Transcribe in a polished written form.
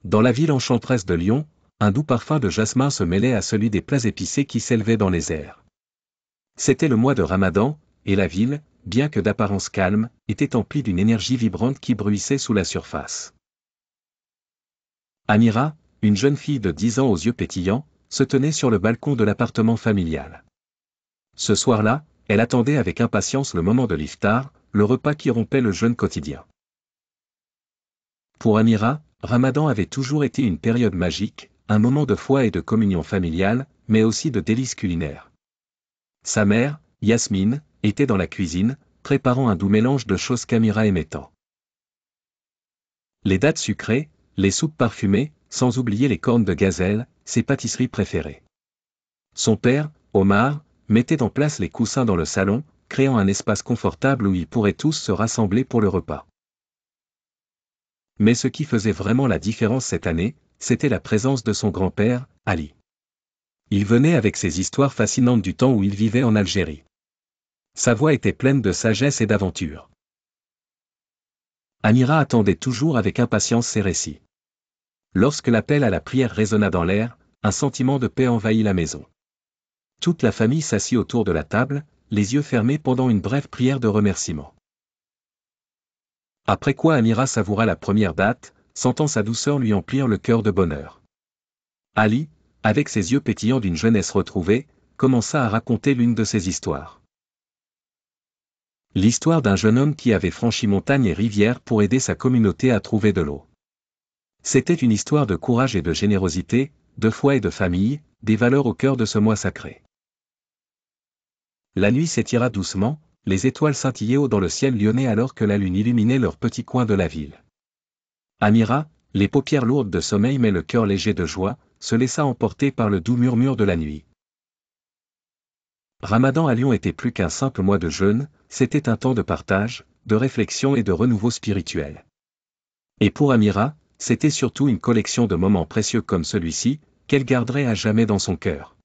Dans la ville enchanteresse de Lyon, un doux parfum de jasmin se mêlait à celui des plats épicés qui s'élevaient dans les airs. C'était le mois de Ramadan, et la ville, bien que d'apparence calme, était emplie d'une énergie vibrante qui bruissait sous la surface. Amira, une jeune fille de 10 ans aux yeux pétillants, se tenait sur le balcon de l'appartement familial. Ce soir-là, elle attendait avec impatience le moment de l'iftar, le repas qui rompait le jeûne quotidien. Pour Amira, Ramadan avait toujours été une période magique, un moment de foi et de communion familiale, mais aussi de délices culinaires. Sa mère, Yasmine, était dans la cuisine, préparant un doux mélange de choses qu'Amira aimait tant. Les dattes sucrées, les soupes parfumées, sans oublier les cornes de gazelle, ses pâtisseries préférées. Son père, Omar, mettait en place les coussins dans le salon, créant un espace confortable où ils pourraient tous se rassembler pour le repas. Mais ce qui faisait vraiment la différence cette année, c'était la présence de son grand-père, Ali. Il venait avec ses histoires fascinantes du temps où il vivait en Algérie. Sa voix était pleine de sagesse et d'aventure. Amira attendait toujours avec impatience ses récits. Lorsque l'appel à la prière résonna dans l'air, un sentiment de paix envahit la maison. Toute la famille s'assit autour de la table, les yeux fermés pendant une brève prière de remerciement. Après quoi Amira savoura la première date, sentant sa douceur lui emplir le cœur de bonheur. Ali, avec ses yeux pétillants d'une jeunesse retrouvée, commença à raconter l'une de ses histoires. L'histoire d'un jeune homme qui avait franchi montagnes et rivières pour aider sa communauté à trouver de l'eau. C'était une histoire de courage et de générosité, de foi et de famille, des valeurs au cœur de ce mois sacré. La nuit s'étira doucement, les étoiles scintillaient haut dans le ciel lyonnais alors que la lune illuminait leur petit coin de la ville. Amira, les paupières lourdes de sommeil mais le cœur léger de joie, se laissa emporter par le doux murmure de la nuit. Ramadan à Lyon était plus qu'un simple mois de jeûne, c'était un temps de partage, de réflexion et de renouveau spirituel. Et pour Amira, c'était surtout une collection de moments précieux comme celui-ci, qu'elle garderait à jamais dans son cœur.